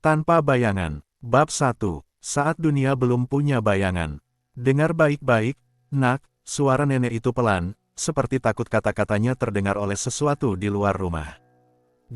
Tanpa bayangan. Bab 1. Saat dunia belum punya bayangan. Dengar baik-baik, nak, suara nenek itu pelan, seperti takut kata-katanya terdengar oleh sesuatu di luar rumah.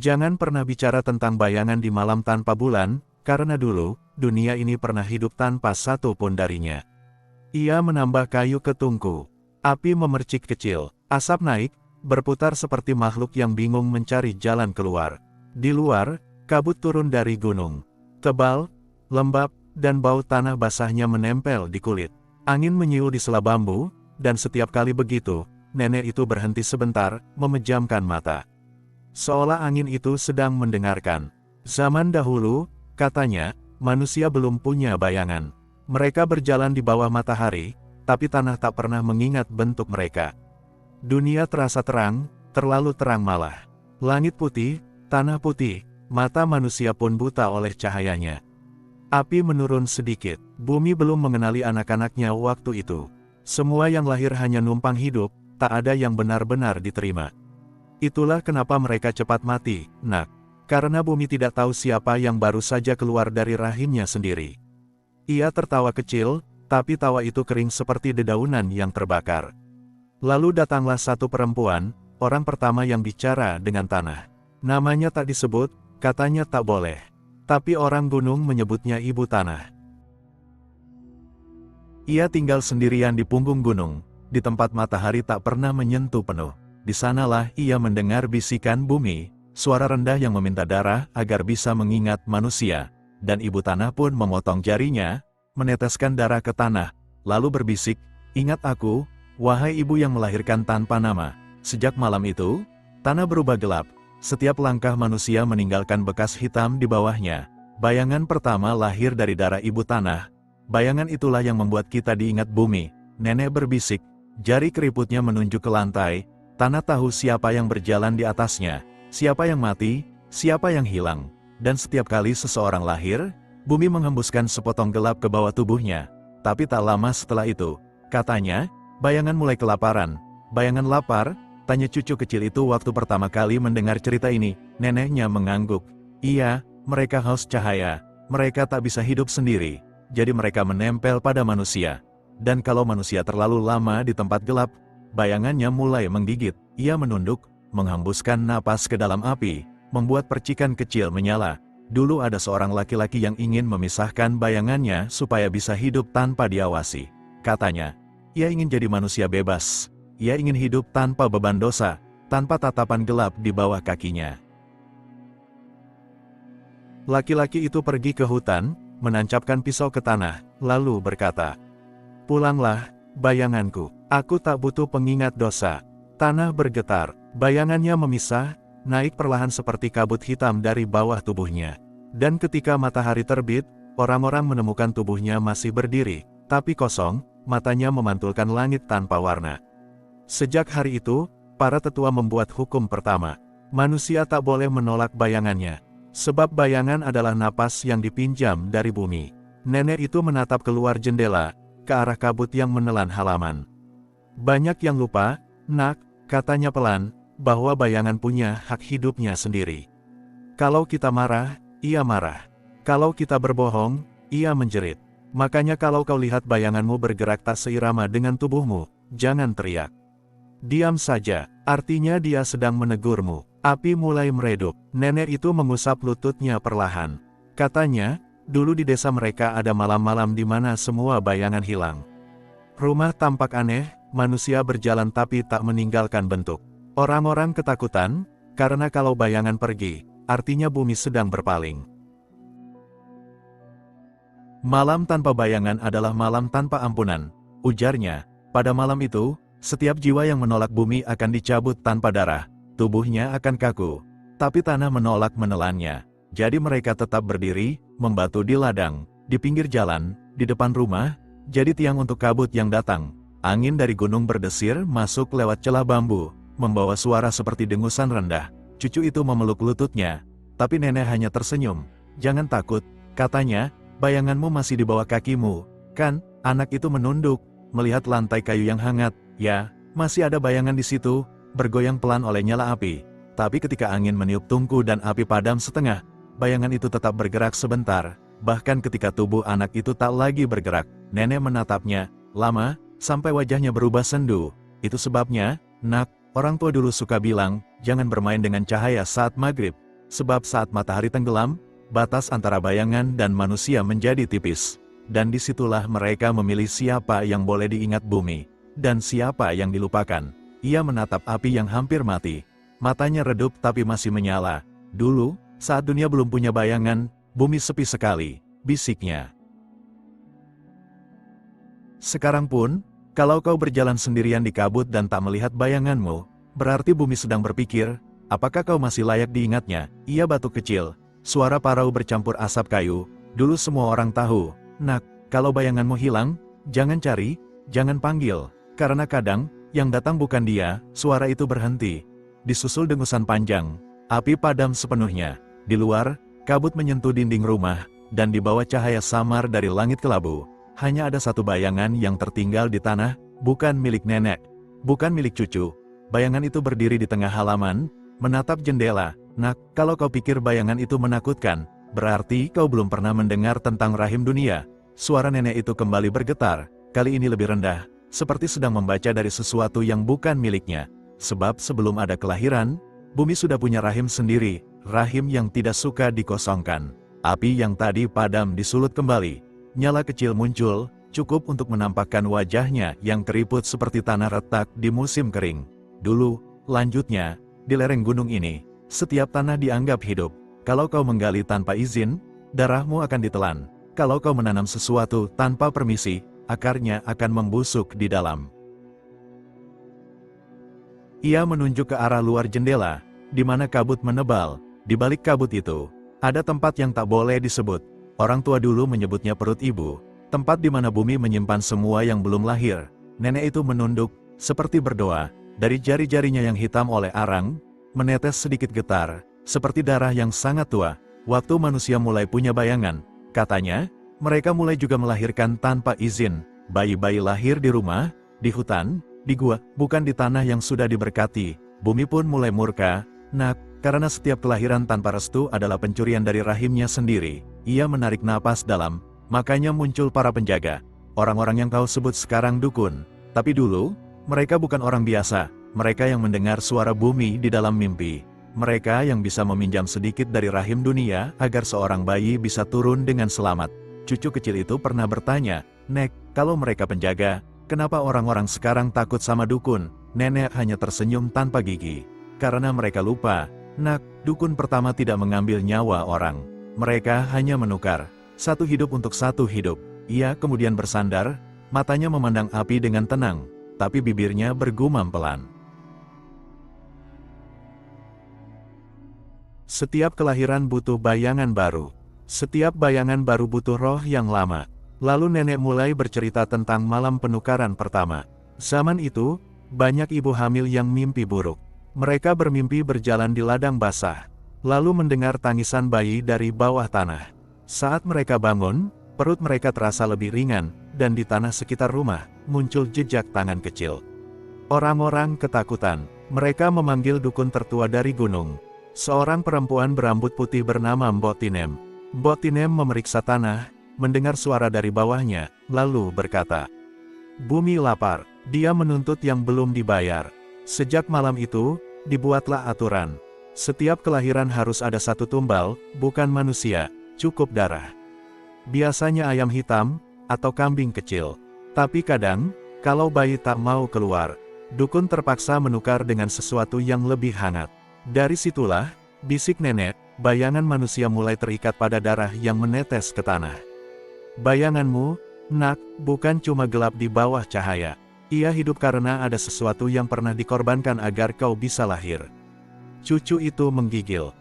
Jangan pernah bicara tentang bayangan di malam tanpa bulan, karena dulu, dunia ini pernah hidup tanpa satu pun darinya. Ia menambah kayu ke tungku. Api memercik kecil, asap naik, berputar seperti makhluk yang bingung mencari jalan keluar. Di luar, kabut turun dari gunung. Tebal, lembab, dan bau tanah basahnya menempel di kulit. Angin menyiul di sela bambu, dan setiap kali begitu, nenek itu berhenti sebentar, memejamkan mata. Seolah angin itu sedang mendengarkan. Zaman dahulu, katanya, manusia belum punya bayangan. Mereka berjalan di bawah matahari, tapi tanah tak pernah mengingat bentuk mereka. Dunia terasa terang, terlalu terang malah. Langit putih, tanah putih, mata manusia pun buta oleh cahayanya. Api menurun sedikit. Bumi belum mengenali anak-anaknya waktu itu. Semua yang lahir hanya numpang hidup, tak ada yang benar-benar diterima. Itulah kenapa mereka cepat mati, nak. Karena bumi tidak tahu siapa yang baru saja keluar dari rahimnya sendiri. Ia tertawa kecil, tapi tawa itu kering seperti dedaunan yang terbakar. Lalu datanglah satu perempuan, orang pertama yang bicara dengan tanah. Namanya tak disebut, katanya tak boleh. Tapi orang gunung menyebutnya ibu tanah. Ia tinggal sendirian di punggung gunung, di tempat matahari tak pernah menyentuh penuh. Di sanalah ia mendengar bisikan bumi, suara rendah yang meminta darah agar bisa mengingat manusia. Dan ibu tanah pun memotong jarinya, meneteskan darah ke tanah, lalu berbisik, "Ingat aku, wahai ibu yang melahirkan tanpa nama." Sejak malam itu, tanah berubah gelap. Setiap langkah manusia meninggalkan bekas hitam di bawahnya. Bayangan pertama lahir dari darah ibu tanah. Bayangan itulah yang membuat kita diingat bumi. Nenek berbisik, jari keriputnya menunjuk ke lantai. Tanah tahu siapa yang berjalan di atasnya, siapa yang mati, siapa yang hilang. Dan setiap kali seseorang lahir, bumi menghembuskan sepotong gelap ke bawah tubuhnya. Tapi tak lama setelah itu, katanya, bayangan mulai kelaparan. Bayangan lapar? Tanya cucu kecil itu waktu pertama kali mendengar cerita ini. Neneknya mengangguk. Iya, mereka haus cahaya. Mereka tak bisa hidup sendiri. Jadi mereka menempel pada manusia. Dan kalau manusia terlalu lama di tempat gelap, bayangannya mulai menggigit. Ia menunduk, menghembuskan napas ke dalam api, membuat percikan kecil menyala. Dulu ada seorang laki-laki yang ingin memisahkan bayangannya supaya bisa hidup tanpa diawasi. Katanya, ia ingin jadi manusia bebas. Ia ingin hidup tanpa beban dosa, tanpa tatapan gelap di bawah kakinya. Laki-laki itu pergi ke hutan, menancapkan pisau ke tanah, lalu berkata, "Pulanglah, bayanganku. Aku tak butuh pengingat dosa." Tanah bergetar, bayangannya memisah, naik perlahan seperti kabut hitam dari bawah tubuhnya. Dan ketika matahari terbit, orang-orang menemukan tubuhnya masih berdiri, tapi kosong, matanya memantulkan langit tanpa warna. Sejak hari itu, para tetua membuat hukum pertama. Manusia tak boleh menolak bayangannya. Sebab bayangan adalah napas yang dipinjam dari bumi. Nenek itu menatap keluar jendela, ke arah kabut yang menelan halaman. Banyak yang lupa, nak, katanya pelan, bahwa bayangan punya hak hidupnya sendiri. Kalau kita marah, ia marah. Kalau kita berbohong, ia menjerit. Makanya kalau kau lihat bayanganmu bergerak tak seirama dengan tubuhmu, jangan teriak. Diam saja, artinya dia sedang menegurmu. Api mulai meredup. Nenek itu mengusap lututnya perlahan. Katanya, dulu di desa mereka ada malam-malam di mana semua bayangan hilang. Rumah tampak aneh, manusia berjalan tapi tak meninggalkan bentuk. Orang-orang ketakutan, karena kalau bayangan pergi, artinya bumi sedang berpaling. Malam tanpa bayangan adalah malam tanpa ampunan, ujarnya. Pada malam itu, setiap jiwa yang menolak bumi akan dicabut tanpa darah. Tubuhnya akan kaku, tapi tanah menolak menelannya. Jadi mereka tetap berdiri, membatu di ladang, di pinggir jalan, di depan rumah, jadi tiang untuk kabut yang datang. Angin dari gunung berdesir masuk lewat celah bambu, membawa suara seperti dengusan rendah. Cucu itu memeluk lututnya, tapi nenek hanya tersenyum. Jangan takut, katanya, bayanganmu masih di bawah kakimu, kan? Anak itu menunduk, melihat lantai kayu yang hangat. Ya, masih ada bayangan di situ, bergoyang pelan oleh nyala api. Tapi ketika angin meniup tungku dan api padam setengah, bayangan itu tetap bergerak sebentar, bahkan ketika tubuh anak itu tak lagi bergerak. Nenek menatapnya lama, sampai wajahnya berubah sendu. Itu sebabnya, Nak, orang tua dulu suka bilang, jangan bermain dengan cahaya saat maghrib. Sebab saat matahari tenggelam, batas antara bayangan dan manusia menjadi tipis. Dan disitulah mereka memilih siapa yang boleh diingat bumi, dan siapa yang dilupakan. Ia menatap api yang hampir mati. Matanya redup tapi masih menyala. Dulu, saat dunia belum punya bayangan, bumi sepi sekali, bisiknya. Sekarang pun, kalau kau berjalan sendirian di kabut dan tak melihat bayanganmu, berarti bumi sedang berpikir, apakah kau masih layak diingatnya? Ia batuk kecil, suara parau bercampur asap kayu. Dulu semua orang tahu, Nak, kalau bayanganmu hilang, jangan cari, jangan panggil, karena kadang, yang datang bukan dia. Suara itu berhenti. Disusul dengusan panjang, api padam sepenuhnya. Di luar, kabut menyentuh dinding rumah, dan di bawah cahaya samar dari langit kelabu, hanya ada satu bayangan yang tertinggal di tanah, bukan milik nenek, bukan milik cucu. Bayangan itu berdiri di tengah halaman, menatap jendela. Nak, kalau kau pikir bayangan itu menakutkan, berarti kau belum pernah mendengar tentang rahim dunia. Suara nenek itu kembali bergetar, kali ini lebih rendah, seperti sedang membaca dari sesuatu yang bukan miliknya. Sebab sebelum ada kelahiran, bumi sudah punya rahim sendiri, rahim yang tidak suka dikosongkan. Api yang tadi padam disulut kembali. Nyala kecil muncul, cukup untuk menampakkan wajahnya yang keriput seperti tanah retak di musim kering. Dulu, lanjutnya, di lereng gunung ini, setiap tanah dianggap hidup. Kalau kau menggali tanpa izin, darahmu akan ditelan. Kalau kau menanam sesuatu tanpa permisi, akarnya akan membusuk di dalam. Ia menunjuk ke arah luar jendela, di mana kabut menebal. Di balik kabut itu, ada tempat yang tak boleh disebut. Orang tua dulu menyebutnya perut ibu, tempat di mana bumi menyimpan semua yang belum lahir. Nenek itu menunduk, seperti berdoa. Dari jari-jarinya yang hitam oleh arang, menetes sedikit getar, seperti darah yang sangat tua. Waktu manusia mulai punya bayangan, katanya, mereka mulai juga melahirkan tanpa izin. Bayi-bayi lahir di rumah, di hutan, di gua, bukan di tanah yang sudah diberkati. Bumi pun mulai murka, Nak, karena setiap kelahiran tanpa restu adalah pencurian dari rahimnya sendiri. Ia menarik napas dalam, makanya muncul para penjaga. Orang-orang yang kau sebut sekarang dukun. Tapi dulu, mereka bukan orang biasa. Mereka yang mendengar suara bumi di dalam mimpi. Mereka yang bisa meminjam sedikit dari rahim dunia agar seorang bayi bisa turun dengan selamat. Cucu kecil itu pernah bertanya, Nek, kalau mereka penjaga, kenapa orang-orang sekarang takut sama dukun? Nenek hanya tersenyum tanpa gigi. Karena mereka lupa, Nak, dukun pertama tidak mengambil nyawa orang. Mereka hanya menukar satu hidup untuk satu hidup. Ia kemudian bersandar, matanya memandang api dengan tenang, tapi bibirnya bergumam pelan. Setiap kelahiran butuh bayangan baru. Setiap bayangan baru butuh roh yang lama. Lalu nenek mulai bercerita tentang malam penukaran pertama. Zaman itu, banyak ibu hamil yang mimpi buruk. Mereka bermimpi berjalan di ladang basah, lalu mendengar tangisan bayi dari bawah tanah. Saat mereka bangun, perut mereka terasa lebih ringan, dan di tanah sekitar rumah, muncul jejak tangan kecil. Orang-orang ketakutan. Mereka memanggil dukun tertua dari gunung. Seorang perempuan berambut putih bernama Mbok Tinem. Mbok Tinem memeriksa tanah, mendengar suara dari bawahnya, lalu berkata, "Bumi lapar." Dia menuntut yang belum dibayar. Sejak malam itu, dibuatlah aturan. Setiap kelahiran harus ada satu tumbal, bukan manusia, cukup darah. Biasanya ayam hitam, atau kambing kecil. Tapi kadang, kalau bayi tak mau keluar, dukun terpaksa menukar dengan sesuatu yang lebih hangat. Dari situlah, bisik nenek, bayangan manusia mulai terikat pada darah yang menetes ke tanah. Bayanganmu, Nak, bukan cuma gelap di bawah cahaya. Ia hidup karena ada sesuatu yang pernah dikorbankan agar kau bisa lahir. Cucu itu menggigil.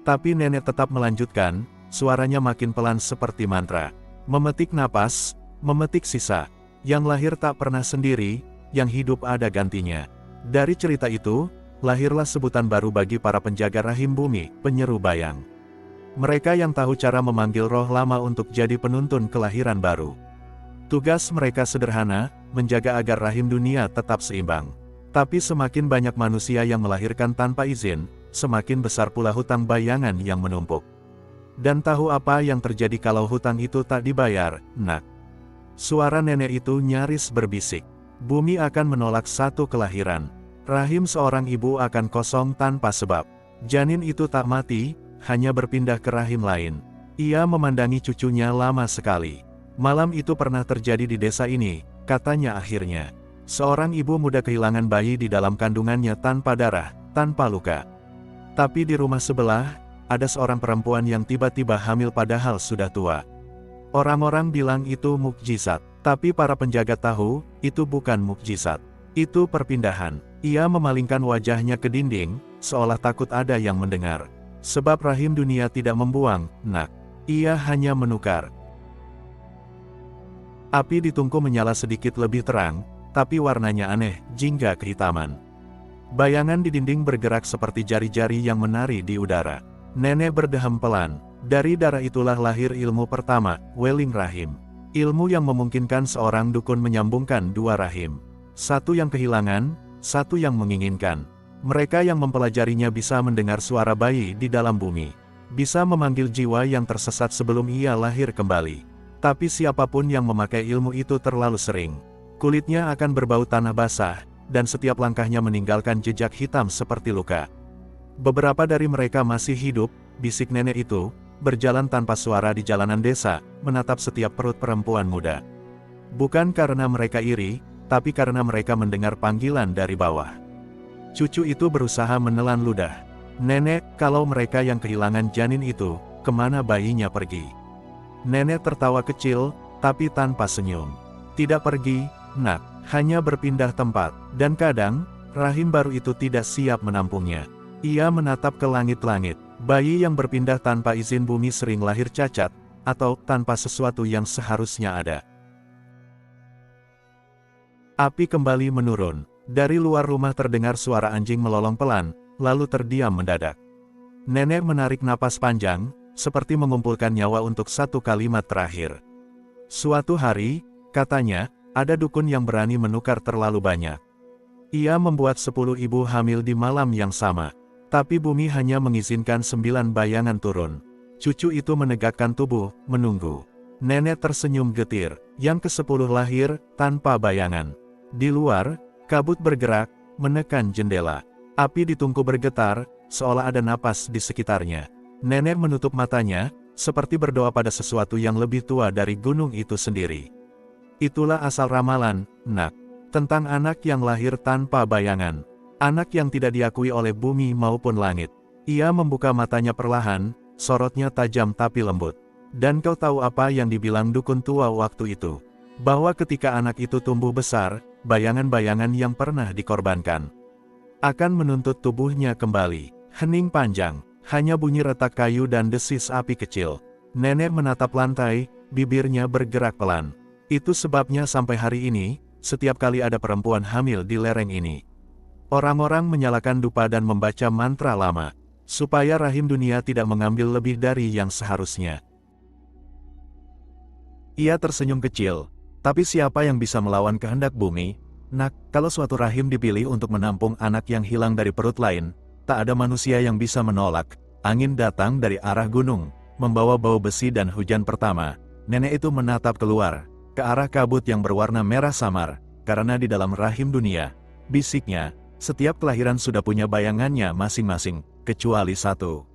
Tapi nenek tetap melanjutkan, suaranya makin pelan seperti mantra. Memetik napas, memetik sisa. Yang lahir tak pernah sendiri, yang hidup ada gantinya. Dari cerita itu, lahirlah sebutan baru bagi para penjaga rahim bumi, penyeru bayang. Mereka yang tahu cara memanggil roh lama untuk jadi penuntun kelahiran baru. Tugas mereka sederhana, menjaga agar rahim dunia tetap seimbang. Tapi semakin banyak manusia yang melahirkan tanpa izin, semakin besar pula hutang bayangan yang menumpuk. Dan tahu apa yang terjadi kalau hutang itu tak dibayar, nak? Suara nenek itu nyaris berbisik. Bumi akan menolak satu kelahiran. Rahim seorang ibu akan kosong tanpa sebab. Janin itu tak mati, hanya berpindah ke rahim lain. Ia memandangi cucunya lama sekali. Malam itu pernah terjadi di desa ini, katanya akhirnya. Seorang ibu muda kehilangan bayi di dalam kandungannya tanpa darah, tanpa luka. Tapi di rumah sebelah, ada seorang perempuan yang tiba-tiba hamil padahal sudah tua. Orang-orang bilang itu mukjizat, tapi para penjaga tahu, itu bukan mukjizat. Itu perpindahan. Ia memalingkan wajahnya ke dinding, seolah takut ada yang mendengar. Sebab rahim dunia tidak membuang, nak. Ia hanya menukar. Api di tungku menyala sedikit lebih terang, tapi warnanya aneh, jingga kehitaman. Bayangan di dinding bergerak seperti jari-jari yang menari di udara. Nenek berdeham pelan. Dari darah itulah lahir ilmu pertama, weling rahim. Ilmu yang memungkinkan seorang dukun menyambungkan dua rahim. Satu yang kehilangan, satu yang menginginkan. Mereka yang mempelajarinya bisa mendengar suara bayi di dalam bumi. Bisa memanggil jiwa yang tersesat sebelum ia lahir kembali. Tapi siapapun yang memakai ilmu itu terlalu sering, kulitnya akan berbau tanah basah, dan setiap langkahnya meninggalkan jejak hitam seperti luka. Beberapa dari mereka masih hidup, bisik nenek itu, berjalan tanpa suara di jalanan desa, menatap setiap perut perempuan muda. Bukan karena mereka iri, tapi karena mereka mendengar panggilan dari bawah. Cucu itu berusaha menelan ludah. Nenek, kalau mereka yang kehilangan janin itu, kemana bayinya pergi? Nenek tertawa kecil, tapi tanpa senyum. Tidak pergi, nak, hanya berpindah tempat, dan kadang, rahim baru itu tidak siap menampungnya. Ia menatap ke langit-langit. Bayi yang berpindah tanpa izin bumi sering lahir cacat, atau tanpa sesuatu yang seharusnya ada. Api kembali menurun. Dari luar rumah terdengar suara anjing melolong pelan, lalu terdiam mendadak. Nenek menarik napas panjang, seperti mengumpulkan nyawa untuk satu kalimat terakhir. Suatu hari, katanya, ada dukun yang berani menukar terlalu banyak. Ia membuat 10 ibu hamil di malam yang sama. Tapi bumi hanya mengizinkan 9 bayangan turun. Cucu itu menegakkan tubuh, menunggu. Nenek tersenyum getir, yang ke-10 lahir, tanpa bayangan. Di luar, kabut bergerak, menekan jendela. Api di tungku bergetar, seolah ada napas di sekitarnya. Nenek menutup matanya, seperti berdoa pada sesuatu yang lebih tua dari gunung itu sendiri. Itulah asal ramalan, nak. Tentang anak yang lahir tanpa bayangan. Anak yang tidak diakui oleh bumi maupun langit. Ia membuka matanya perlahan, sorotnya tajam tapi lembut. Dan kau tahu apa yang dibilang dukun tua waktu itu? Bahwa ketika anak itu tumbuh besar, bayangan-bayangan yang pernah dikorbankan akan menuntut tubuhnya kembali. Hening panjang, hanya bunyi retak kayu dan desis api kecil. Nenek menatap lantai, bibirnya bergerak pelan. Itu sebabnya sampai hari ini, setiap kali ada perempuan hamil di lereng ini, orang-orang menyalakan dupa dan membaca mantra lama, supaya rahim dunia tidak mengambil lebih dari yang seharusnya. Ia tersenyum kecil, tapi siapa yang bisa melawan kehendak bumi? Nak, kalau suatu rahim dipilih untuk menampung anak yang hilang dari perut lain, tak ada manusia yang bisa menolak. Angin datang dari arah gunung, membawa bau besi dan hujan pertama. Nenek itu menatap keluar, ke arah kabut yang berwarna merah samar, karena di dalam rahim dunia, bisiknya, setiap kelahiran sudah punya bayangannya masing-masing, kecuali satu.